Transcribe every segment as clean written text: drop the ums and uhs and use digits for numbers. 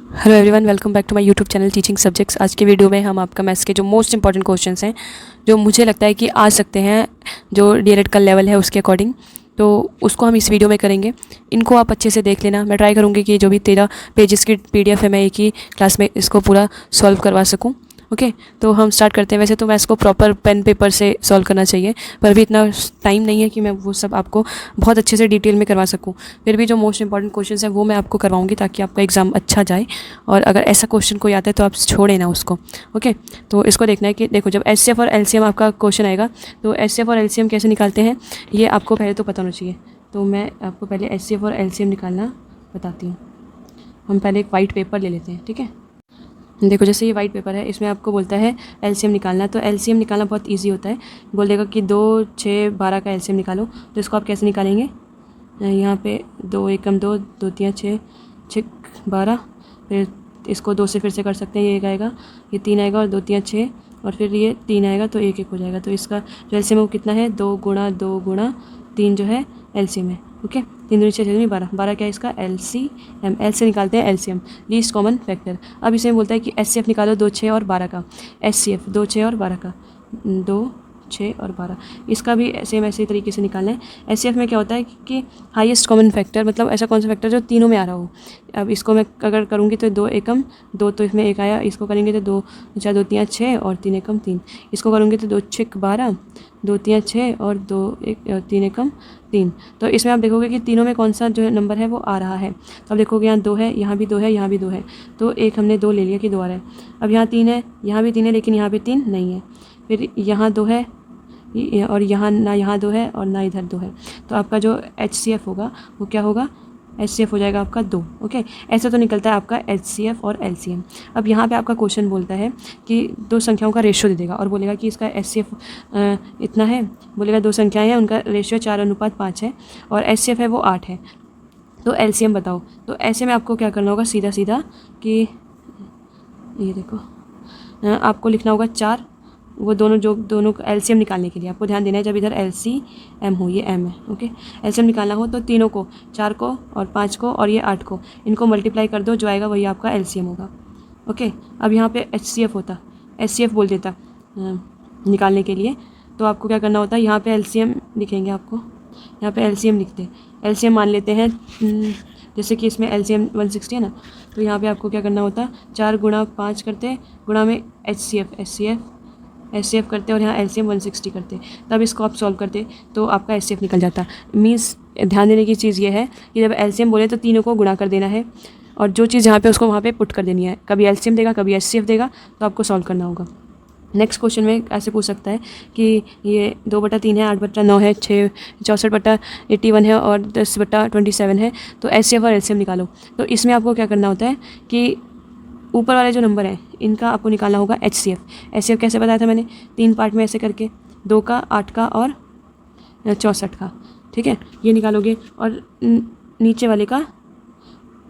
Hello everyone, welcome back to my YouTube channel teaching subjects. आज के video में हम आपका मैथ्स के जो मोस्ट इंपॉर्टेंट क्वेश्चंस हैं, जो मुझे लगता है कि आ सकते हैं, जो डीएलएड का लेवल है उसके अकॉर्डिंग, तो उसको हम इस वीडियो में करेंगे। इनको आप अच्छे से देख लेना। मैं ट्राई करूँगी कि जो भी 13 पेजेस की पीडीएफ है, मैं एक ही क्लास में इसको पूरा सॉल्व करवा सकूँ। ओके, तो हम स्टार्ट करते हैं। वैसे तो मैं इसको प्रॉपर पेन पेपर से सॉल्व करना चाहिए, पर भी इतना टाइम नहीं है कि मैं वो सब आपको बहुत अच्छे से डिटेल में करवा सकूं। फिर भी जो मोस्ट इंपॉर्टेंट क्वेश्चंस हैं वो मैं आपको करवाऊंगी, ताकि आपका एग्ज़ाम अच्छा जाए। और अगर ऐसा क्वेश्चन कोई आता है तो आप छोड़े ना उसको। ओके, तो इसको देखना है कि देखो, जब एचसीएफ और एलसीएम आपका क्वेश्चन आएगा, तो एचसीएफ और एलसीएम कैसे निकालते हैं ये आपको पहले तो पता होना चाहिए। तो मैं आपको पहले एचसीएफ और एलसीएम निकालना बताती हूँ। हम पहले एक वाइट पेपर ले लेते हैं, ठीक है। देखो, जैसे ये वाइट पेपर है, इसमें आपको बोलता है एलसीएम निकालना। तो एलसीएम निकालना बहुत इजी होता है। बोल देगा कि 2, 6, 12 का एलसीएम निकालो। तो इसको आप कैसे निकालेंगे? यहाँ पे 2 एकम 2, 2 3 6, 6 12। फिर इसको 2 से फिर से कर सकते हैं। ये 1 आएगा, ये 3 आएगा, और 2 3 6, और फिर ये 3 आएगा, तो 1 1 हो जाएगा। तो इसका जो एलसीएम है वो कितना है? 2 गुणा 2 गुणा 3 जो है एलसीएम है। ओके, 3 दूनी 6, 6 दूनी 12, 12 क्या है इसका? एलसीएम। एल से निकालते हैं एलसीएम, लीस्ट कॉमन फैक्टर। अब इसे बोलता है कि एचसीएफ निकालो 2, 6 और 12 का। एचसीएफ 2, 6 और 12 का, 2, 6 और 12। इसका भी सेम ऐसे ही तरीके से निकालना है। एचसीएफ में क्या होता है कि हाईएस्ट कॉमन फैक्टर, मतलब ऐसा कौन सा फैक्टर जो तीनों में आ रहा हो। अब इसको मैं अगर करूँगी तो 2 एकम 2, तो इसमें 1 आया। इसको करेंगे तो 2 4 2 3 6 और 3 एकम 3। इसको करूँगी तो 2 6 12, 2 3 6 और 2 3 एकम 3। तो इसमें आप देखोगे कि तीनों में कौन सा जो नंबर है वो आ रहा है। तो अब देखोगे यहाँ 2 है, यहाँ भी 2 है, यहाँ भी 2 है। तो एक हमने 2 ले लिया कि 2 आ रहा है। अब यहाँ 3 है, यहाँ भी 3 है, लेकिन यहाँ पे 3 नहीं है। फिर यहाँ 2 है, और यहाँ ना, यहाँ 2 है और ना इधर 2 है। तो आपका जो एचसीएफ होगा वो क्या होगा? एचसीएफ हो जाएगा आपका 2। ओके, ऐसा तो निकलता है आपका एचसीएफ और एलसीएम। अब यहाँ पे आपका क्वेश्चन बोलता है कि 2 संख्याओं का रेशियो दे देगा, और बोलेगा कि इसका एचसीएफ इतना है। बोलेगा 2 संख्याएं हैं, उनका रेशियो 4:5 है, और एचसीएफ है वो 8 है। तो एलसीएम बताओ। तो ऐसे में आपको क्या करना होगा? सीधा सीधा कि ये देखो, आपको लिखना होगा 4। वो दोनों एलसीएम निकालने के लिए आपको ध्यान देना है। जब इधर एलसीएम हो, ये एम है, ओके, एलसीएम निकालना हो तो तीनों को, 4 को और 5 को और ये 8 को, इनको मल्टीप्लाई कर दो, जो आएगा वही आपका एलसीएम होगा। ओके, अब यहाँ पे एचसीएफ होता, एचसीएफ बोल देता निकालने के लिए। तो आपको क्या करना होता है? यहाँ पे एलसीएम लिखेंगे। आपको यहाँ पे एलसीएम लिखते, एलसीएम मान लेते हैं। जैसे कि इसमें एलसीएम 160 है ना, तो यहाँ पे आपको क्या करना होता? 4 गुणा 5 करते, गुणा में एचसीएफ करते, और यहाँ एलसीएम 160 करते। तब इसको आप सॉल्व करते तो आपका एचसीएफ निकल जाता। मीन्स ध्यान देने की चीज़ ये है कि जब एलसीएम बोले तो तीनों को गुणा कर देना है, और जो चीज़ यहाँ पे उसको वहाँ पे पुट कर देनी है। कभी एलसीएम देगा, कभी एचसीएफ देगा, तो आपको सॉल्व करना होगा। नेक्स्ट क्वेश्चन में ऐसे पूछ सकता है कि ये 2/3 है, 8/9 है, 6 64/81 है, और 10/27 है। तो एचसीएफ और एलसीएम निकालो। तो इसमें आपको क्या करना होता है कि ऊपर वाले जो नंबर हैं इनका आपको निकालना होगा एचसीएफ। एचसीएफ कैसे बताया था मैंने? 3 पार्ट में ऐसे करके, 2 का, 8 का और 64 का, ठीक है, ये निकालोगे। और नीचे वाले का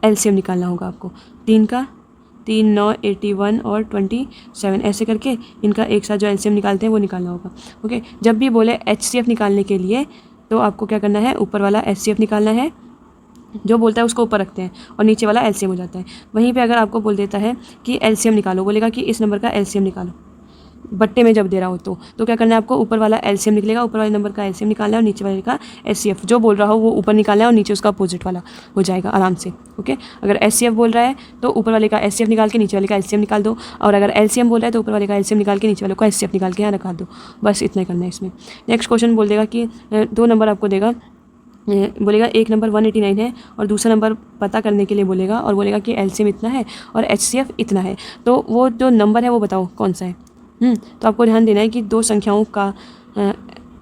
एलसीएम निकालना होगा आपको। 3 का, 3 9 81 और 27, ऐसे करके इनका एक साथ जो एलसीएम निकालते हैं वो निकालना होगा। ओके, जब भी बोले एचसीएफ निकालने के लिए तो आपको क्या करना है? ऊपर वाला एचसीएफ निकालना है, जो बोलता है उसको ऊपर रखते हैं, और नीचे वाला एलसीएम हो जाता है। वहीं पे अगर आपको बोल देता है कि एलसीएम निकालो, बोलेगा कि इस नंबर का एलसीएम निकालो, बट्टे में जब दे रहा हो तो क्या करना है आपको? ऊपर वाला एलसीएम निकलेगा, ऊपर वाले नंबर का एलसीएम निकालना है, और नीचे वाले का एचसीएफ। जो बोल रहा हो वो ऊपर निकालना है, और नीचे उसका अपोजिट वाला हो जाएगा आराम से। ओके, अगर एचसीएफ बोल रहा है तो ऊपर वाले का एचसीएफ निकाल के नीचे वाले का एलसीएम निकाल दो, और अगर एलसीएम बोल रहा है तो ऊपर वाले का एलसीएम निकाल के नीचे वाले का एचसीएफ निकाल के यहाँ रखा दो। बस इतना ही करना है इसमें। नेक्स्ट क्वेश्चन बोल देगा कि 2 नंबर आपको देगा, बोलेगा एक नंबर 189 है, और दूसरा नंबर पता करने के लिए बोलेगा, और बोलेगा कि एलसीएम इतना है और एचसीएफ इतना है। तो वो जो नंबर है वो बताओ कौन सा है। तो आपको ध्यान देना है कि 2 संख्याओं का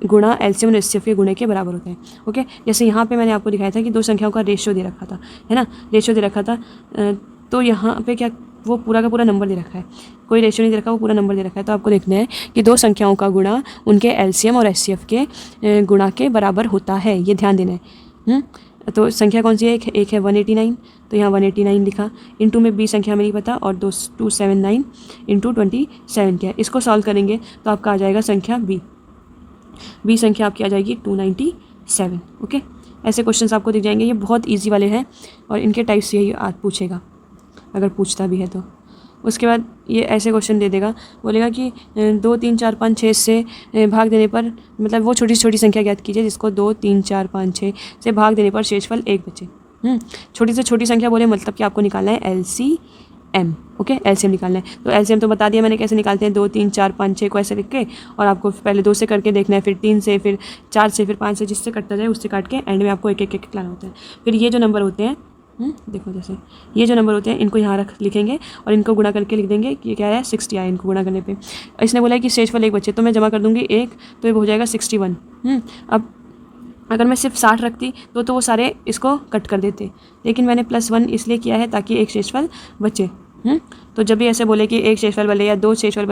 गुणा एलसीएम और एचसीएफ के गुणे के बराबर होता है। ओके, जैसे यहाँ पे मैंने आपको दिखाया था कि 2 संख्याओं का रेशियो दे रखा था, है ना, रेशियो दे रखा था। तो यहाँ पे क्या, वो पूरा का पूरा नंबर दे रखा है, कोई रेशियो नहीं दे रखा, वो पूरा नंबर दे रखा है। तो आपको देखना है कि 2 संख्याओं का गुणा उनके एलसीएम और एचसीएफ के गुणा के बराबर होता है, ये ध्यान देना है। तो संख्या कौन सी है? एक है 189, तो यहाँ 189 लिखा। इंटू में बी संख्या में नहीं पता, और 279 इंटू 27 क्या है, इसको सॉल्व करेंगे तो आपका आ जाएगा संख्या बी संख्या आपकी आ जाएगी 297। ओके, ऐसे क्वेश्चंस आपको दिख जाएंगे, ये बहुत ईजी वाले हैं, और इनके टाइप्स यही आज पूछेगा। अगर पूछता भी है तो। उसके बाद ये ऐसे क्वेश्चन दे देगा, बोलेगा कि 2 3 4 5 6 से भाग देने पर, मतलब वो छोटी छोटी संख्या ज्ञात कीजिए जिसको 2 3 4 5 6 से भाग देने पर शेषफल 1 बचे। छोटी से छोटी संख्या बोले मतलब कि आपको निकालना है LCM। ओके, LCM निकालना है। तो LCM तो बता दिया मैंने कैसे निकालते हैं, 2 3 4 5 6 को ऐसे लिख के, और आपको पहले 2 से करके देखना है, फिर 3 से, फिर 4 से, फिर 5 से, जिससे कटता जाए उससे काट के एंड में आपको एक एक एक लाना होता है। फिर ये जो नंबर होते हैं, देखो जैसे ये जो नंबर होते हैं इनको यहाँ रख लिखेंगे और इनको गुणा करके लिख देंगे कि ये क्या है 60 आया इनको गुणा करने पे। इसने बोला है कि शेषफल 1 बचे, तो मैं जमा कर दूंगी 1, तो ये हो जाएगा 61। अब अगर मैं सिर्फ 60 रखती तो वो सारे इसको कट कर देते, लेकिन मैंने +1 इसलिए किया है ताकि एक शेषफल बचे। तो जब भी ऐसे बोले कि एक शेषफल बने या 2 शेषफल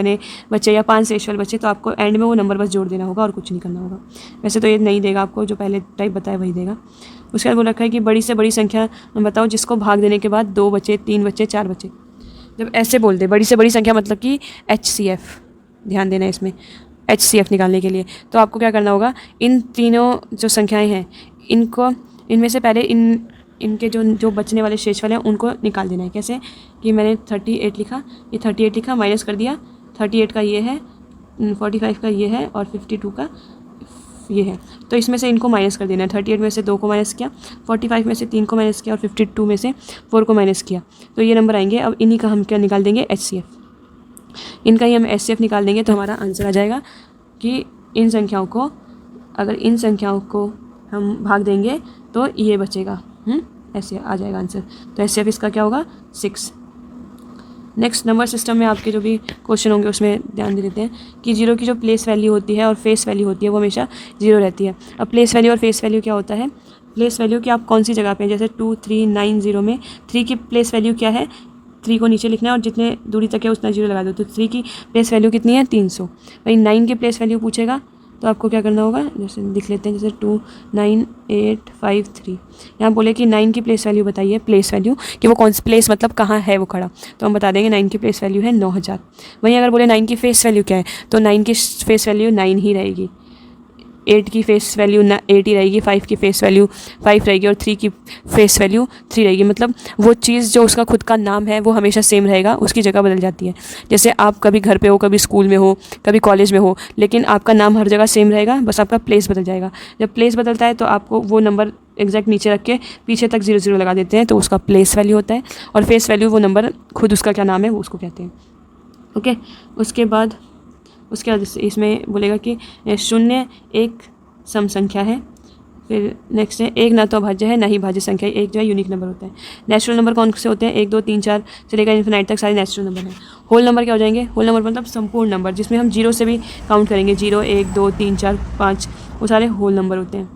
बचे या 5 शेषफल बचे, तो आपको एंड में वो नंबर बस जोड़ देना होगा और कुछ नहीं करना होगा। वैसे तो ये नहीं देगा आपको, जो पहले टाइप बताया वही देगा। उसके बाद बोल रखा है कि बड़ी से बड़ी संख्या बताओ जिसको भाग देने के बाद 2 बचे, 3 बचे, 4 बचे। जब ऐसे बोल दे बड़ी से बड़ी संख्या मतलब कि HCF, ध्यान देना है इसमें, HCF निकालने के लिए तो आपको क्या करना होगा, इन तीनों जो संख्याएं हैं इनमें से पहले इनके जो बचने वाले शेषफल हैं उनको निकाल देना है। कैसे कि मैंने 38 लिखा, ये 38 लिखा, माइनस कर दिया, 38 का ये है, 45 का ये है और 52 का ये है, तो इसमें से इनको माइनस कर देना है। 38 में से 2 को माइनस किया, 45 में से 3 को माइनस किया और 52 में से 4 को माइनस किया, तो ये नंबर आएंगे। अब इन्हीं का हम क्या निकाल देंगे, HCF। इनका ही हम HCF निकाल देंगे तो हमारा आंसर आ जाएगा कि इन संख्याओं को, अगर इन संख्याओं को हम भाग देंगे तो ये बचेगा, ऐसे आ जाएगा आंसर। तो HCF इसका क्या होगा, 6। नेक्स्ट नंबर सिस्टम में आपके जो भी क्वेश्चन होंगे उसमें ध्यान दे देते हैं कि 0 की जो प्लेस वैल्यू होती है और फेस वैल्यू होती है वो हमेशा 0 रहती है। अब प्लेस वैल्यू और फेस वैल्यू क्या होता है, प्लेस वैल्यू कि आप कौन सी जगह पे हैं, जैसे 2 3 9 0 में 3 की प्लेस वैल्यू क्या है, 3 को नीचे लिखना है और जितने दूरी तक है उतना 0 लगा दो, तो 3 की प्लेस वैल्यू कितनी है, 300। वही 9 की प्लेस वैल्यू पूछेगा तो आपको क्या करना होगा, जैसे लिख लेते हैं, जैसे 2 9 8 5 3। यहाँ बोले कि 9 की प्लेस वैल्यू बताइए, प्लेस वैल्यू कि वो कौन सी प्लेस मतलब कहाँ है वो खड़ा, तो हम बता देंगे 9 की प्लेस वैल्यू है 9000। वहीं अगर बोले 9 की फेस वैल्यू क्या है, तो 9 की फेस वैल्यू 9 ही रहेगी, 8 की फेस वैल्यू 8 ही रहेगी, 5 की फेस वैल्यू 5 रहेगी और 3 की फेस वैल्यू 3 रहेगी। मतलब वो चीज़ जो उसका खुद का नाम है वो हमेशा सेम रहेगा, उसकी जगह बदल जाती है। जैसे आप कभी घर पे हो, कभी स्कूल में हो, कभी कॉलेज में हो, लेकिन आपका नाम हर जगह सेम रहेगा, बस आपका प्लेस बदल जाएगा। जब प्लेस बदलता है तो आपको वो नंबर एग्जैक्ट नीचे रख के पीछे तक 0 0 लगा देते हैं, तो उसका प्लेस वैल्यू होता है। और फेस वैल्यू वो नंबर खुद उसका क्या नाम है वो उसको कहते हैं। ओके, उसके बाद इसमें बोलेगा कि 0 एक सम संख्या है, फिर नेक्स्ट है 1 ना तो अभाज्य है ना ही भाज्य संख्या है, 1 जो है यूनिक नंबर होता है। नेचुरल नंबर कौन से होते हैं, 1 2 3 4 से लेकर इन्फिनाइट तक सारे नेचुरल नंबर हैं। होल नंबर क्या हो जाएंगे, होल नंबर मतलब संपूर्ण नंबर, जिसमें हम 0 से भी काउंट करेंगे, 0 1 2 3 4 5, वो सारे होल नंबर होते हैं।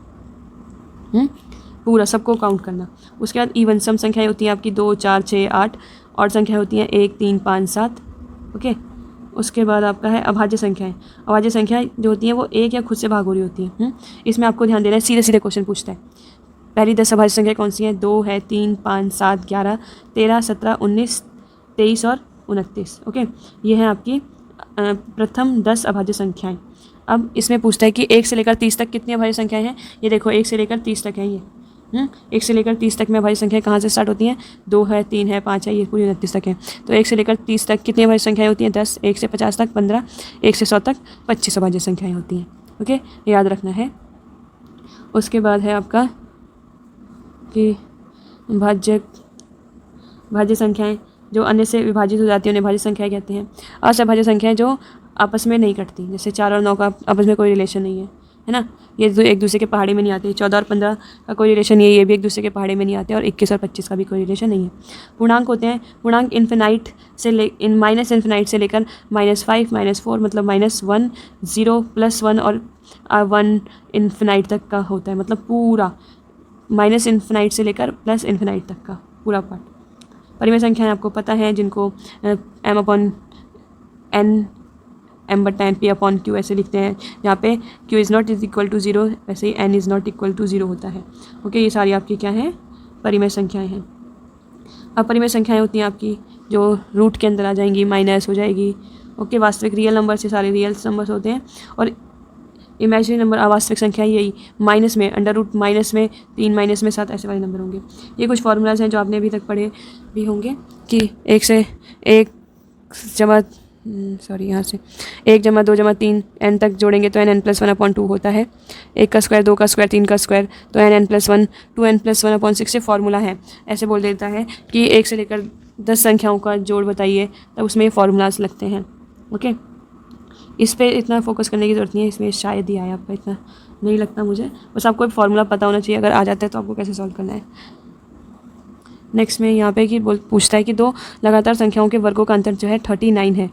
पूरा सबको काउंट करना। उसके बाद इवन सम संख्याएँ होती हैं आपकी 2 4 6 8, और संख्या होती हैं 1 3 5 7। ओके, उसके बाद आपका है अभाज्य संख्याएं। अभाज्य संख्याएं जो होती हैं वो एक या खुद से भाग हो रही होती हैं। इसमें आपको ध्यान देना है, सीधे सीधे क्वेश्चन पूछता है। पहली 10 अभाज्य संख्या कौन सी हैं, 2 है, 3 5 7 11 13 17 19 23 और 29। ओके, ये हैं आपकी प्रथम 10 अभाज्य संख्याएं। अब इसमें पूछता है कि 1 से लेकर 30 तक कितनी अभाज्य संख्याएं हैं। ये देखो 1 से लेकर 30 तक है ये। 1 से लेकर 30 तक में अभाज्य संख्याएं कहाँ से स्टार्ट होती हैं, 2 है, 3 है, 5 है, ये पूरी 29 तक है। तो 1 से लेकर 30 तक कितनी अभाज्य संख्याएं होती हैं, 10, 1 से 50 तक 15, 1 से 100 तक 25 अभाज्य संख्याएं होती हैं। ओके, याद रखना है। उसके बाद है आपका कि भाज्य संख्याएं जो अन्य से विभाजित हो जाती हैं उन्हें भाज्य संख्याएं कहते हैं। असभाज्य संख्याएं जो आपस में नहीं कटती, जैसे 4 और 9 का आपस में कोई रिलेशन नहीं है ना, ये एक दूसरे के पहाड़े में नहीं आते। 14 और 15 का कोई रिलेशन नहीं है, ये भी एक दूसरे के पहाड़े में नहीं आते। और 21 और 25 का भी कोई रिलेशन नहीं है। पूर्णांक होते हैं, पूर्णांक इन्फिनाइट से माइनस इन्फिनाइट से लेकर -5 -4 मतलब -1 0 +1 और 1 इन्फिनाइट तक का होता है। मतलब पूरा माइनस इन्फिनाइट से लेकर प्लस इन्फिनाइट तक का पूरा पार्ट। परिमेय संख्याएं आपको पता है, जिनको m/n/p/q ऐसे लिखते हैं। यहाँ पे q is not equal to 0, वैसे ही n is not equal to 0 होता है। ओके, ये सारी आपकी क्या हैं, परिमेय संख्याएं हैं। अब परिमेय संख्याएं होती हैं आपकी जो रूट के अंदर आ जाएंगी, माइनस हो जाएगी। ओके, वास्तविक रियल नंबर से सारे रियल नंबर्स होते हैं। और इमेजिनरी नंबर अवास्तविक संख्या यही माइनस में, अंडर रूट माइनस में 3, माइनस में 7, ऐसे वाले नंबर होंगे। ये कुछ फार्मूलाज हैं जो आपने अभी तक पढ़े भी होंगे कि 1 से 1 जमा यहाँ से 1 जमा 2 जमा 3 n तक जोड़ेंगे तो n+1/2 होता है। 1 का स्क्वायर, 2 का स्क्वायर, 3 का स्क्वायर तो n+1, 2n+1/6 से फार्मूला है। ऐसे बोल देता है कि 1 से लेकर 10 संख्याओं का जोड़ बताइए, तब उसमें ये फार्मूलाज लगते हैं। ओके, इस पे इतना फोकस करने की ज़रूरत नहीं है, इसमें शायद ही आया, आपका इतना नहीं लगता मुझे। बस आपको फार्मूला पता होना चाहिए, अगर आ जाता है तो आपको कैसे सॉल्व करना है। नेक्स्ट में यहाँ पे कि पूछता है कि 2 लगातार संख्याओं के वर्गों का अंतर जो है 39 है।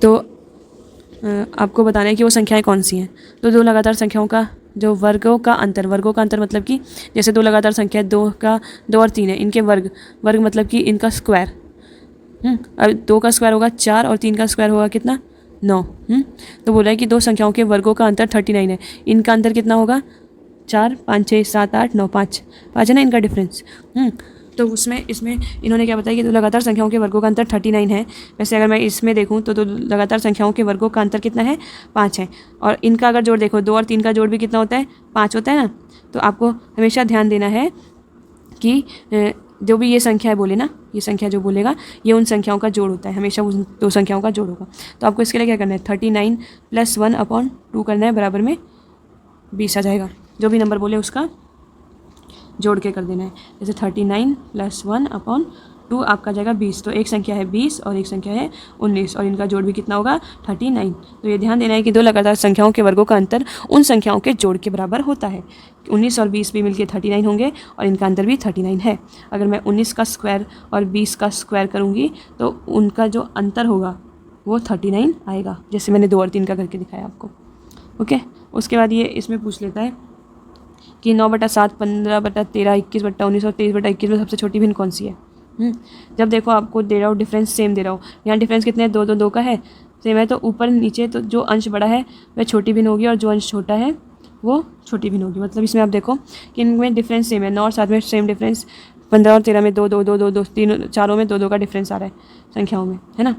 तो आपको बताना है कि वो संख्याएं कौन सी हैं। तो 2 लगातार संख्याओं का जो वर्गों का अंतर मतलब कि जैसे 2 लगातार संख्या 2 और 3 है, इनके वर्ग मतलब कि इनका स्क्वायर। अब 2 का स्क्वायर होगा 4 और 3 का स्क्वायर होगा कितना, 9। तो बोला है कि 2 संख्याओं के वर्गों का अंतर 39 है। इनका अंतर कितना होगा, 4, 5, 6, 7, 8, 9, 5 है ना इनका डिफरेंस। तो इसमें इन्होंने क्या बताया कि 2 लगातार संख्याओं के वर्गों का अंतर 39 है। वैसे अगर मैं इसमें देखूं तो 2 लगातार संख्याओं के वर्गों का अंतर कितना है, 5 है। और इनका अगर जोड़ देखो, 2 और 3 का जोड़ भी कितना होता है, 5 होता है ना। तो आपको हमेशा ध्यान देना है कि जो भी ये संख्या बोले ना, ये संख्या जो बोलेगा ये उन संख्याओं का जोड़ होता है, हमेशा उन 2 संख्याओं का जोड़ होगा। तो आपको इसके लिए क्या करना है, 39 + 1/2 करना है, बराबर में 20 आ जाएगा। जो भी नंबर बोले उसका जोड़ के कर देना है। जैसे 39 + 1/2 आपका जाएगा 20। तो एक संख्या है 20 और एक संख्या है 19 और इनका जोड़ भी कितना होगा, 39। तो ये ध्यान देना है कि 2 लगातार संख्याओं के वर्गों का अंतर उन संख्याओं के जोड़ के बराबर होता है। 19 और 20 भी मिलके 39 होंगे और इनका अंतर भी 39 है। अगर मैं 19 का स्क्वायर और 20 का स्क्वायर करूँगी तो उनका जो अंतर होगा वो 39 आएगा, जैसे मैंने 2 और 3 का करके दिखाया आपको। ओके, उसके बाद ये इसमें पूछ लेता है कि 9/7, 15/13, 21/19 और 23/21 में सबसे छोटी भिन्न कौन सी है। जब देखो आपको दे रहा हो डिफरेंस सेम दे रहा हो, यहाँ डिफरेंस कितने, 2 2 2 का है, सेम है, तो ऊपर नीचे तो जो अंश बड़ा है वह छोटी भिन्न होगी और जो अंश छोटा है वो छोटी भिन्न होगी। मतलब इसमें आप देखो कि इनमें डिफरेंस सेम है, 9 और 7 में सेम डिफरेंस, 15 और 13 में 2 2 2 2 2, 3 चारों में 2 2 का डिफरेंस आ रहा है संख्याओं में, है ना।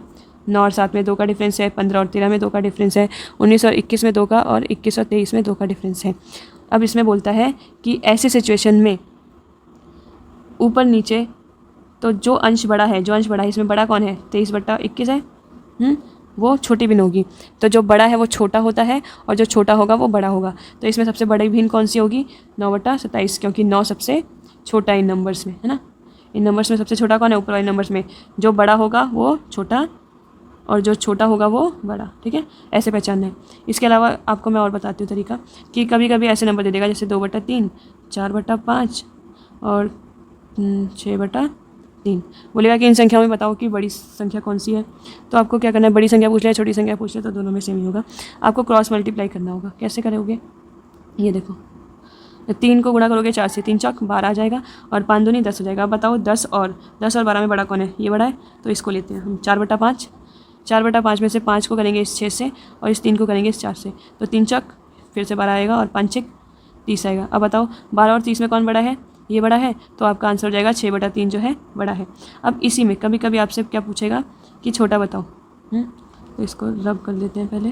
9 और 7 में 2 का डिफरेंस है, 15 और 13 में 2 का डिफरेंस है, 19 और 21 में 2 का, और 21 और 23 में 2 का डिफरेंस है। अब इसमें बोलता है कि ऐसी सिचुएशन में ऊपर नीचे तो जो अंश बड़ा है इसमें बड़ा कौन है, 23/21 है, वो छोटी भिन्न होगी। तो जो बड़ा है वो छोटा होता है और जो छोटा होगा वो बड़ा होगा। तो इसमें सबसे बड़ी भिन्न कौन सी होगी, 9/27, क्योंकि 9 सबसे छोटा इन नंबर्स में, है ना। इन नंबर्स में सबसे छोटा कौन है, ऊपर वाले नंबर्स में जो बड़ा होगा वो छोटा और जो छोटा होगा वो बड़ा। ठीक है, ऐसे पहचानना है। इसके अलावा आपको मैं और बताती हूँ तरीका कि कभी कभी ऐसे नंबर दे देगा जैसे 2/3, 4/5 और 6/3। बोलेगा कि इन संख्याओं में बताओ कि बड़ी संख्या कौन सी है। तो आपको क्या करना है, बड़ी संख्या पूछ ले छोटी संख्या पूछ ले तो दोनों में सेम ही होगा। आपको क्रॉस मल्टीप्लाई करना होगा। कैसे करोगे, ये देखो, 3 को गुणा करोगे 4 से, 3 चौक 12 आ जाएगा और 5 दूनी 10 हो जाएगा। अब बताओ 10 और 12 में बड़ा कौन है, ये बड़ा है, तो इसको लेते हैं हम। 4/5 में से 5 को करेंगे इस 6 से और इस 3 को करेंगे इस 4 से, तो 3 चौक फिर से 12 आएगा और 5 6 30 आएगा। अब बताओ 12 और 30 में कौन बड़ा है, ये बड़ा है, तो आपका आंसर हो जाएगा 6/3 जो है बड़ा है। अब इसी में कभी कभी आपसे क्या पूछेगा कि छोटा बताओ, तो इसको रब कर लेते हैं पहले।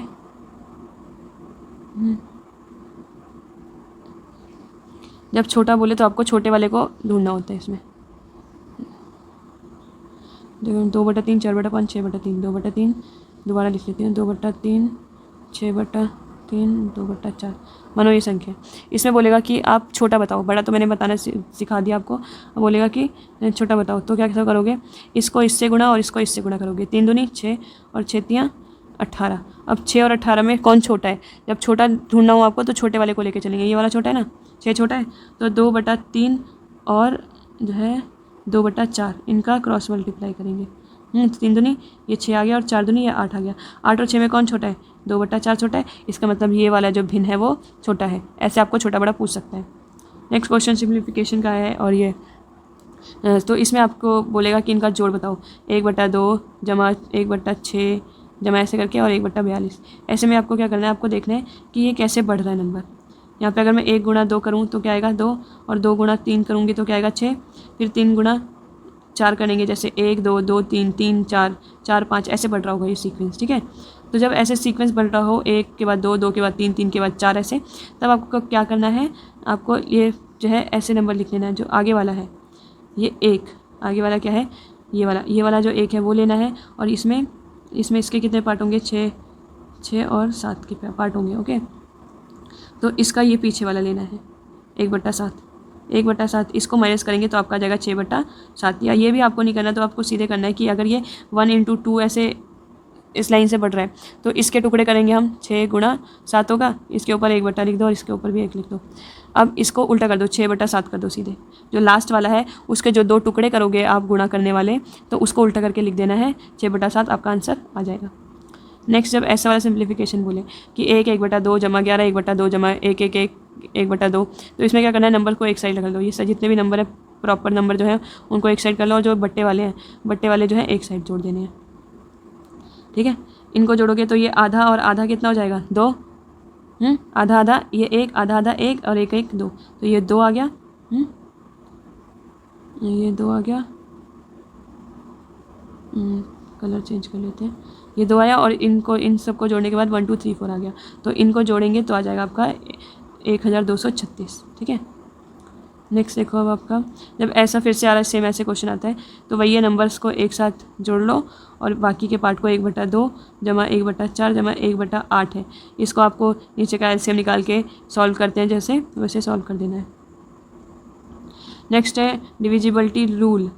जब छोटा बोले तो आपको छोटे वाले को ढूंढना होता है इसमें। 2/3, 4/5, 6/3, 2/3 दोबारा लिख लेती हूँ, 2/3, 6/3, 2/4। मानो ये संख्या। इसमें बोलेगा कि आप छोटा बताओ, बड़ा तो मैंने बताना सिखा दिया आपको। अब बोलेगा कि छोटा बताओ, तो क्या कैसा करोगे, इसको इससे गुणा और इसको इससे गुणा करोगे। 3 दूनी 6 और 6 तियाँ 18। अब 6 और 18 में कौन छोटा है, जब छोटा ढूंढना हो आपको तो छोटे वाले को लेके चलेंगे। ये वाला छोटा है ना, 6 छोटा है, तो 2/3 और जो है 2/4 इनका क्रॉस मल्टीप्लाई करेंगे। 3 दूनी ये 6 आ गया और 4 दूनी ये 8 आ गया। 8 और 6 में कौन छोटा है, 2/4 छोटा है। इसका मतलब ये वाला जो भिन्न है वो छोटा है। ऐसे आपको छोटा बड़ा पूछ सकता है। नेक्स्ट क्वेश्चन सिम्प्लीफिकेशन का है और ये तो इसमें आपको बोलेगा कि इनका जोड़ बताओ, 1/2 जमा 1/6 जमा ऐसे करके और 1/42। ऐसे में आपको क्या करना है, आपको देखना है कि ये कैसे बढ़ रहा है नंबर। यहाँ पे अगर मैं 1 गुणा 2 करूँ तो क्या आएगा 2, और 2 गुणा 3 करूँगी तो क्या आएगा 6, फिर 3 गुणा 4 करेंगे जैसे 1 2 2 3 3 4 4 5, ऐसे बढ़ रहा होगा ये सीक्वेंस। ठीक है, तो जब ऐसे सीक्वेंस बन रहा हो, 1 के बाद 2, 2 के बाद 3, 3 के बाद 4 ऐसे, तब आपको क्या करना है, आपको ये जो है ऐसे नंबर लिख लेना है। जो आगे वाला है ये 1, आगे वाला क्या है, ये वाला जो 1 है वो लेना है, और इसमें इसके कितने पार्ट होंगे, 6 और 7 के पार्ट होंगे। ओके, तो इसका ये पीछे वाला लेना है 1/7, 1/7 इसको माइनस करेंगे तो आपका आ जाएगा 6/7। या ये भी आपको नहीं करना, तो आपको सीधे करना है कि अगर ये 1 × 2 ऐसे इस लाइन से बढ़ रहा है तो इसके टुकड़े करेंगे हम, 6 × 7 होगा, इसके ऊपर 1 लिख दो और इसके ऊपर भी 1 लिख दो। अब इसको उल्टा कर दो, 6/7 कर दो सीधे। जो लास्ट वाला है उसके जो 2 टुकड़े करोगे आप गुणा करने वाले, तो उसको उल्टा करके लिख देना है 6/7, आपका आंसर आ जाएगा। नेक्स्ट, जब ऐसा वाला सिंप्लीफिकेशन बोले कि 1 1/2 जमा 11 1/2 जमा 1 1 1 1/2, तो इसमें क्या करना है, नंबर को एक साइड रख लो। ये जितने भी नंबर है, प्रॉपर नंबर जो है उनको एक साइड कर लो, और जो बट्टे वाले जो है एक साइड जोड़ देने हैं। ठीक है, इनको जोड़ोगे तो ये आधा और आधा कितना हो जाएगा, 2, आधा आधा, ये 1 आधा आधा 1 और 1 1 2, तो ये 2 आ गया, ये 2 आ गया, कलर चेंज कर लेते हैं, ये 2 आया, और इन सबको जोड़ने के बाद 1 2 3 4 आ गया, तो इनको जोड़ेंगे तो आ जाएगा आपका 1236। ठीक है, नेक्स्ट देखो, अब आपका जब ऐसा फिर से आ रहा है, सेम ऐसे क्वेश्चन आता है, तो वही नंबर्स को एक साथ जोड़ लो और बाकी के पार्ट को 1/2 जमा 1/4 जमा 1/8 है, इसको आपको नीचे का एलसीएम निकाल के सॉल्व करते हैं, जैसे वैसे सॉल्व कर देना है। नेक्स्ट है डिविजिबिलिटी रूल।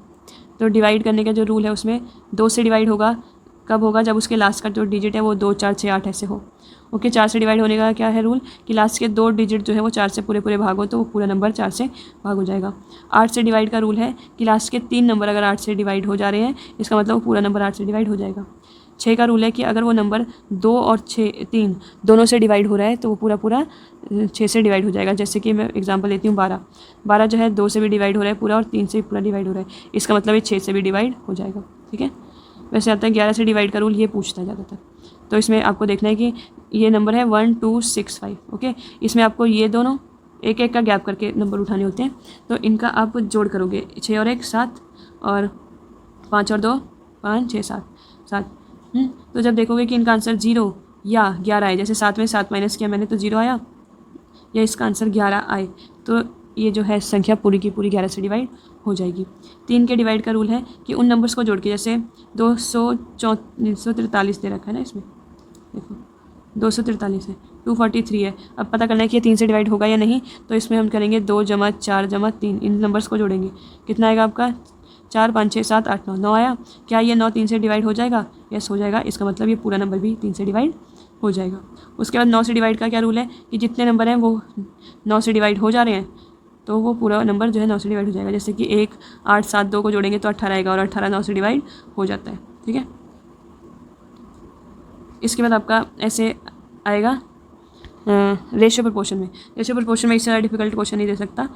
तो डिवाइड करने का जो रूल है उसमें 2 से डिवाइड होगा, कब होगा, जब उसके लास्ट का जो डिजिट है वो 2 4 6 8 ऐसे हो। ओके, 4 से डिवाइड होने का क्या है रूल, कि लास्ट के 2 डिजिट जो है वो 4 से पूरे भाग हो, तो वो पूरा नंबर 4 से भाग हो जाएगा। 8 से डिवाइड का रूल है कि लास्ट के 3 नंबर अगर 8 से डिवाइड हो जा रहे हैं, इसका मतलब वो पूरा नंबर 8 से डिवाइड हो जाएगा। 6 का रूल है कि अगर वो नंबर 2 और 3 दोनों से डिवाइड हो रहा है तो वो पूरा 6 से डिवाइड हो जाएगा। जैसे कि मैं एग्जांपल लेती हूँ, 12 जो है 2 से भी डिवाइड हो रहा है पूरा, और 3 से भी पूरा डिवाइड हो रहा है, इसका मतलब ये 6 से भी डिवाइड हो जाएगा। ठीक है, वैसे आता है 11 से डिवाइड का रूल, ये पूछता है ज़्यादातर। तो इसमें आपको देखना है कि ये नंबर है 1 2 6 5। ओके, इसमें आपको ये दोनों एक एक का गैप करके नंबर उठाने होते हैं, तो इनका आप जोड़ करोगे, 6 और 1 7, और 5 और 2 5 6 7। तो जब देखोगे कि इनका आंसर 0 या 11 है, जैसे 7 में 7 माइनस किया मैंने तो 0 आया, या इसका आंसर 11 आए, तो ये जो है संख्या पूरी की पूरी 11 से डिवाइड हो जाएगी। 3 के डिवाइड का रूल है कि उन नंबर्स को जोड़ के, जैसे 243 दे रखा है ना, इसमें देखो 243 है, 243 है। अब पता करना है कि ये 3 से डिवाइड होगा या नहीं, तो इसमें हम करेंगे 2 जमा 4 जमा 3, इन नंबर्स को जोड़ेंगे, कितना आएगा आपका 4 5 6 7 8 9 आया। क्या ये 9 3 से डिवाइड हो जाएगा, यस हो जाएगा, इसका मतलब ये पूरा नंबर भी 3 से डिवाइड हो जाएगा। उसके बाद 9 से डिवाइड का क्या रूल है कि जितने नंबर हैं वो 9 से डिवाइड हो जा रहे हैं, तो वो पूरा नंबर जो है 9 से डिवाइड हो जाएगा। जैसे कि 1 8 7 2 को जोड़ेंगे तो 18 आएगा, और 18 9 से डिवाइड हो जाता है। ठीक है, इसके बाद आपका ऐसे आएगा रेशियो प्रोपोर्शन में। रेशियो प्रोपोर्शन में इससे ज़्यादा डिफिकल्ट क्वेश्चन नहीं दे सकता।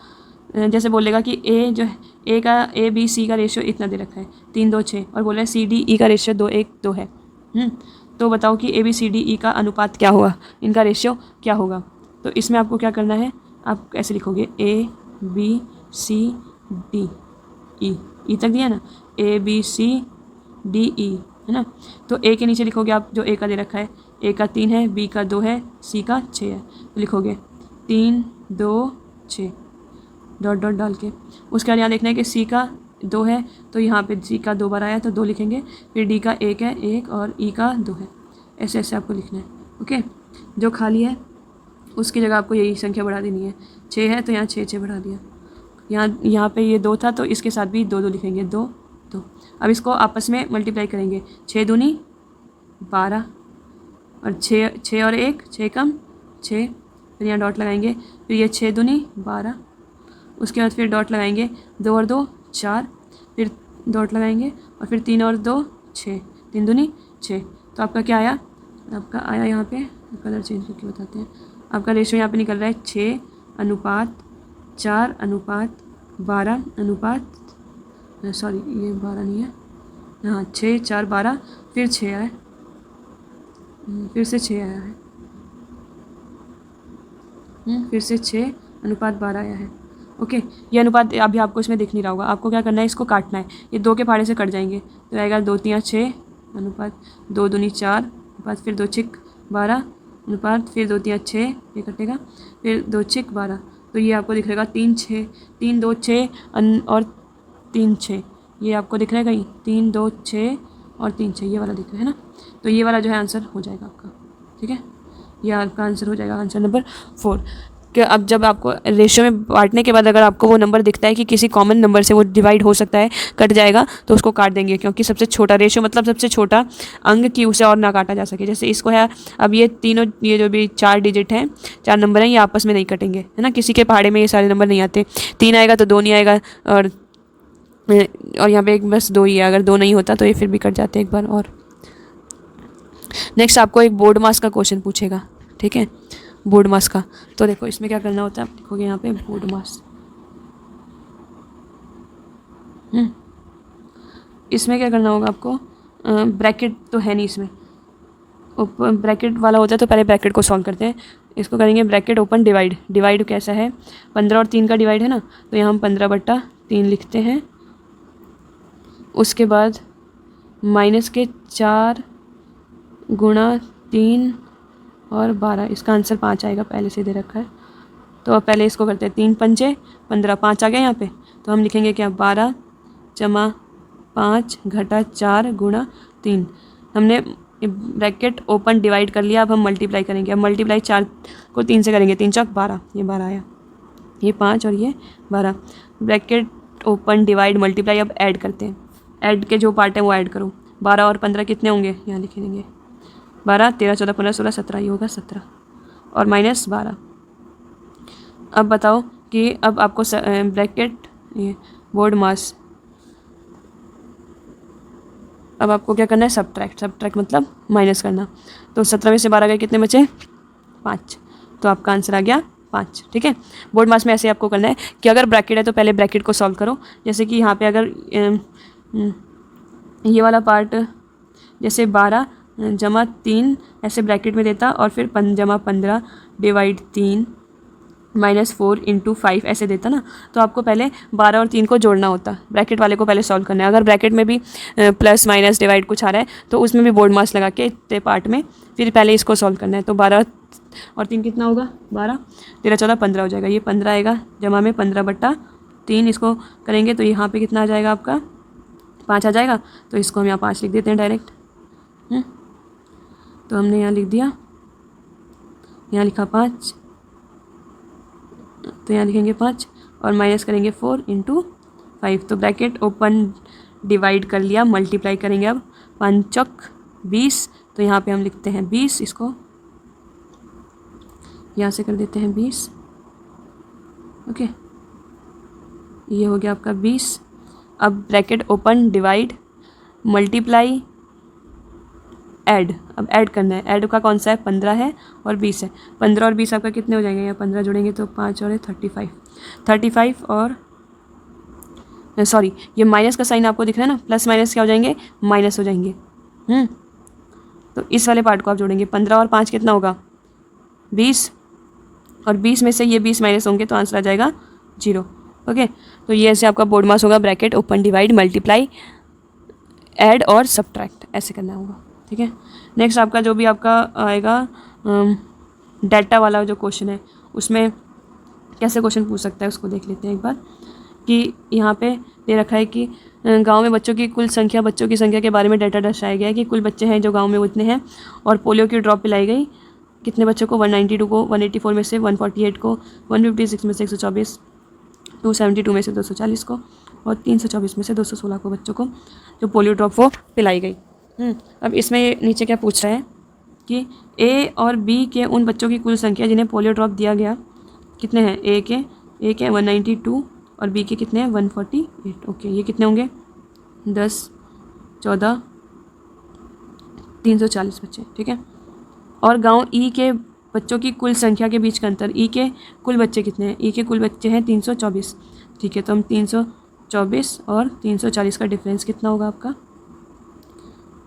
जैसे बोलेगा कि ए जो है, ए बी सी का रेशियो इतना दे रखा है 3 2 6, और बोल रहे हैं सी डी ई का रेशियो 2 1 2 है। तो बताओ कि A B C D E का अनुपात क्या होगा, इनका रेशियो क्या होगा। तो इसमें आपको क्या करना है, आप ऐसे लिखोगे A B C D E तक दिया ना, A B C D E है ना। तो ए के नीचे लिखोगे आप जो ए का दे रखा है, ए का 3 है, बी का 2 है, सी का 6 है, तो लिखोगे 3 2 6 डॉट डॉट डाल के। उसके बाद यहाँ देखना है कि सी का 2 है, तो यहाँ पे सी का 2 बार आया तो 2 लिखेंगे, फिर डी का 1 है 1, और ई का 2 है, ऐसे ऐसे आपको लिखना है। ओके, जो खाली है उसकी जगह आपको यही संख्या बढ़ा देनी है। 6 है तो यहाँ 6 6 बढ़ा दिया, यहाँ पे ये 2 था तो इसके साथ भी 2 2 लिखेंगे, 2 2। अब इसको आपस में मल्टीप्लाई करेंगे, 6 दूनी 12, और 6 और 1 6 कम 6, फिर यहाँ डॉट लगाएंगे, फिर ये 6 दूनी 12, उसके बाद फिर डॉट लगाएंगे, 2 और 2 4, फिर डॉट लगाएंगे, और फिर 3 और 2 6, 3 दूनी 6। तो आपका क्या आया, आपका आया यहाँ पे, कलर चेंज करके बताते हैं, आपका रेशियो यहाँ पे निकल रहा है 6:4:12 सॉरी ये 12 नहीं है, हाँ 6 4 12, फिर 6 आया, फिर से 6 आया है, फिर से 6:12 आया है। ओके, ये अनुपात अभी आपको इसमें दिख नहीं रहा होगा, आपको क्या करना है, इसको काटना है, ये 2 के फाड़े से कट जाएंगे, तो आएगा 2 3 6 अनुपात 2 दूनी 4 अनुपात फिर 2 6 12 अनुपात फिर 2 3 6, ये कटेगा, फिर 2 6 12, तो ये आपको दिख रहेगा 3 6 3 2 6 और 3 6, ये आपको दिख रहेगा ये 3 2 6 और 3 6, ये वाला दिख रहा है ना। तो ये वाला जो है आंसर हो जाएगा आपका, ठीक है, ये आपका आंसर हो जाएगा, आंसर नंबर 4। कि अब जब आपको रेशियो में बांटने के बाद अगर आपको वो नंबर दिखता है कि किसी कॉमन नंबर से वो डिवाइड हो सकता है, कट जाएगा, तो उसको काट देंगे, क्योंकि सबसे छोटा रेशियो मतलब सबसे छोटा अंक की उसे और ना काटा जा सके। जैसे इसको है, अब ये तीनों, ये जो भी 4 डिजिट हैं, 4 नंबर हैं, ये आपस में नहीं कटेंगे, है ना। किसी के पहाड़े में ये सारे नंबर नहीं आते, 3 आएगा तो 2 नहीं आएगा, और यहाँ पे एक बस 2 ही है, अगर 2 नहीं होता तो ये फिर भी कट जाते एक बार। और नेक्स्ट आपको एक बोर्ड मास का क्वेश्चन पूछेगा, ठीक है, बोर्ड मास का। तो देखो इसमें क्या करना होता है, आप लिखोगे यहाँ पे बोर्ड मास। इसमें क्या करना होगा आपको, ब्रैकेट तो है नहीं इसमें, ब्रैकेट वाला होता है तो पहले ब्रैकेट को सॉल्व करते हैं। इसको करेंगे ब्रैकेट ओपन डिवाइड, डिवाइड कैसा है, 15 और 3 का डिवाइड है ना, तो यहाँ हम 15/3 लिखते हैं। उसके बाद माइनस के 4 गुणा 3 और 12, इसका आंसर 5 आएगा, पहले से दे रखा है। तो अब पहले इसको करते हैं, 3 पंजे 15, 5 आ गया यहाँ पे, तो हम लिखेंगे क्या, 12 जमा 5 घटा 4 गुणा 3। हमने ब्रैकेट ओपन डिवाइड कर लिया, अब हम मल्टीप्लाई करेंगे। अब मल्टीप्लाई 4 को 3 से करेंगे, 3 चौक 12, ये 12 आया, ये 5 और ये 12। ब्रैकेट ओपन डिवाइड मल्टीप्लाई, अब ऐड करते हैं, ऐड के जो पार्ट है वो ऐड करो। 12 और 15 कितने होंगे, यहाँ लिख देंगे, 12 13 14 15 16 17, ये होगा 17 और माइनस 12। अब बताओ कि अब आपको ब्रैकेट ये बोर्ड मास, अब आपको क्या करना है, सब्ट्रैक्ट, सब्ट्रैक्ट मतलब माइनस करना। तो 17 में से 12 गए, कितने बचे, 5, तो आपका आंसर आ गया 5, ठीक है। बोर्ड मास में ऐसे आपको करना है कि अगर ब्रैकेट है तो पहले ब्रैकेट को सॉल्व करो। जैसे कि यहाँ पे अगर ये वाला पार्ट, जैसे 12 जमा 3 ऐसे ब्रैकेट में देता, और फिर जमा 15 डिवाइड 3 -4 × 5 ऐसे देता ना, तो आपको पहले 12 और 3 को जोड़ना होता, ब्रैकेट वाले को पहले सॉल्व करना है। अगर ब्रैकेट में भी प्लस माइनस डिवाइड कुछ आ रहा है तो उसमें भी बोर्ड मास लगा के इतने पार्ट में फिर पहले इसको सॉल्व करना है। तो 12 और 3 कितना होगा, 12 13 14 15 हो जाएगा, ये 15 आएगा, जमा में 15/3 इसको करेंगे तो यहाँ पे कितना आ जाएगा आपका, 5 आ जाएगा। तो इसको हम यहाँ 5 लिख देते हैं डायरेक्ट। तो हमने यहाँ लिख दिया, यहाँ लिखा 5, तो यहाँ लिखेंगे 5 और माइनस करेंगे 4 × 5। तो ब्रैकेट ओपन डिवाइड कर लिया, मल्टीप्लाई करेंगे अब, 5 चौक 20, तो यहाँ पे हम लिखते हैं 20, इसको यहाँ से कर देते हैं 20, ओके, ये हो गया आपका 20। अब bracket open divide multiply add, अब ऐड करना है, ऐड का कौन सा है, 15 है और 20 है, 15 और 20 आपका कितने हो जाएंगे, यहाँ 15 जोड़ेंगे तो 5 और 35 और सॉरी, ये माइनस का साइन आपको दिख रहा है ना, प्लस माइनस क्या हो जाएंगे, माइनस हो जाएंगे। तो इस वाले पार्ट को आप जोड़ेंगे, 15 और 5 कितना होगा, 20, और 20 में से ये 20 माइनस होंगे तो आंसर आ जाएगा 0, ओके। तो ये ऐसे आपका बोर्ड मास होगा, bracket open divide multiply add और सब्ट्रैक्ट, ऐसे करना होगा, ठीक है। नेक्स्ट आपका जो भी आपका आएगा डाटा वाला जो क्वेश्चन है, उसमें कैसे क्वेश्चन पूछ सकता है उसको देख लेते हैं एक बार। कि यहाँ पे दे रखा है कि गांव में बच्चों की कुल संख्या, बच्चों की संख्या के बारे में डाटा दर्शाया गया है कि कुल बच्चे हैं जो गांव में वो इतने हैं, और पोलियो की ड्रॉप पिलाई गई कितने बच्चों को, 192 को, 184 में से 148 को, 156 में से 124, 272 में से 240 को, और 324 में से 216 को बच्चों को जो पोलियो ड्रॉप वो पिलाई गई। अब इसमें नीचे क्या पूछ रहा है कि ए और बी के उन बच्चों की कुल संख्या जिन्हें पोलियो ड्रॉप दिया गया कितने हैं, ए के 192 और बी के कितने हैं 148, ओके। ये कितने होंगे, 10 14 340 बच्चे, ठीक है। और गांव ई के बच्चों की कुल संख्या के बीच का अंतर, ई के कुल बच्चे कितने हैं, ई के कुल बच्चे हैं 324, ठीक है। तो हम 324 और 340 का डिफरेंस कितना होगा आपका,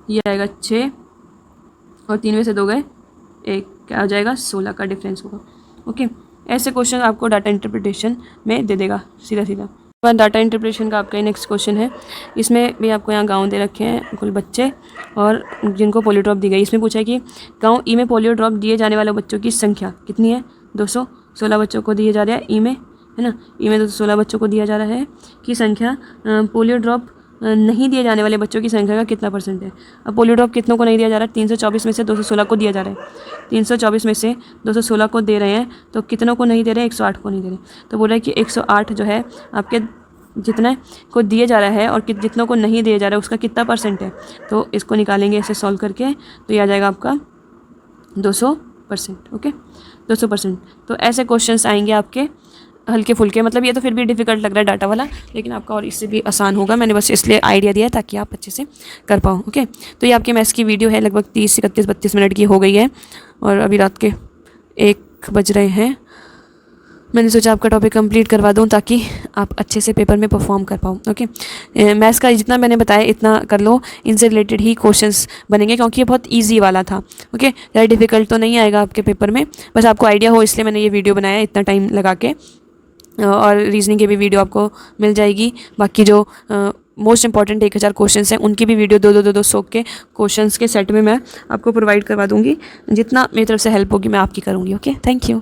ये आएगा 6 और 3 में से 2 गए 1, क्या आ जाएगा 16 का डिफरेंस होगा, ओके। ऐसे क्वेश्चन आपको डाटा इंटरप्रिटेशन में दे देगा सीधा सीधा। बाद डाटा इंटरप्रिटेशन का आपका नेक्स्ट क्वेश्चन है। इसमें भी आपको यहाँ गांव दे रखे हैं, कुल बच्चे और जिनको पोलियो ड्रॉप दी गई। इसमें पूछा है कि गांव ई में पोलियो ड्रॉप दिए जाने वाले बच्चों की संख्या कितनी है। 216 बच्चों को दिए जा रहा है ई में, है ना। ई में 216 बच्चों को दिया जा रहा है कि संख्या पोलियो ड्रॉप नहीं दिए जाने वाले बच्चों की संख्या का कितना % है। अब पोलियो ड्रॉप कितनों को नहीं दिया जा रहा है, 324 में से 216 को दिया जा रहा है। 324 में से 216 को दे रहे हैं तो कितनों को नहीं दे रहे हैं, 108 को नहीं दे रहे। तो बोल रहा है कि 108 जो है आपके जितने को दिए जा रहा है और जितनों को नहीं दिया जा रहा है उसका कितना % है। तो इसको निकालेंगे ऐसे सॉल्व करके, तो ये आ जाएगा आपका 200%। ओके, 200%। तो ऐसे क्वेश्चंस आएंगे आपके हल्के फुल्के, मतलब ये तो फिर भी डिफ़िकल्ट लग रहा है डाटा वाला, लेकिन आपका और इससे भी आसान होगा। मैंने बस इसलिए आइडिया दिया है ताकि आप अच्छे से कर पाओ। ओके, तो ये आपके मैथ्स की वीडियो है, लगभग 30 से 32 मिनट की हो गई है और अभी रात के 1 बज रहे हैं। मैंने सोचा आपका टॉपिक कंप्लीट करवा दूं ताकि आप अच्छे से पेपर में परफॉर्म कर पाओ। ओके, मैथ्स का जितना मैंने बताया इतना कर लो, इनसे रिलेटेड ही क्वेश्चंस बनेंगे क्योंकि ये बहुत इजी वाला था। ओके, ज़्यादा डिफ़िकल्ट तो नहीं आएगा आपके पेपर में, बस आपको आइडिया हो इसलिए मैंने ये वीडियो बनाया इतना टाइम लगा के। और रीजनिंग की भी वीडियो आपको मिल जाएगी। बाकी जो मोस्ट इंपॉर्टेंट 1000 क्वेश्चंस हैं उनकी भी वीडियो 200 के क्वेश्चंस के सेट में मैं आपको प्रोवाइड करवा दूँगी। जितना मेरी तरफ से हेल्प होगी मैं आपकी करूँगी। Okay, thank you.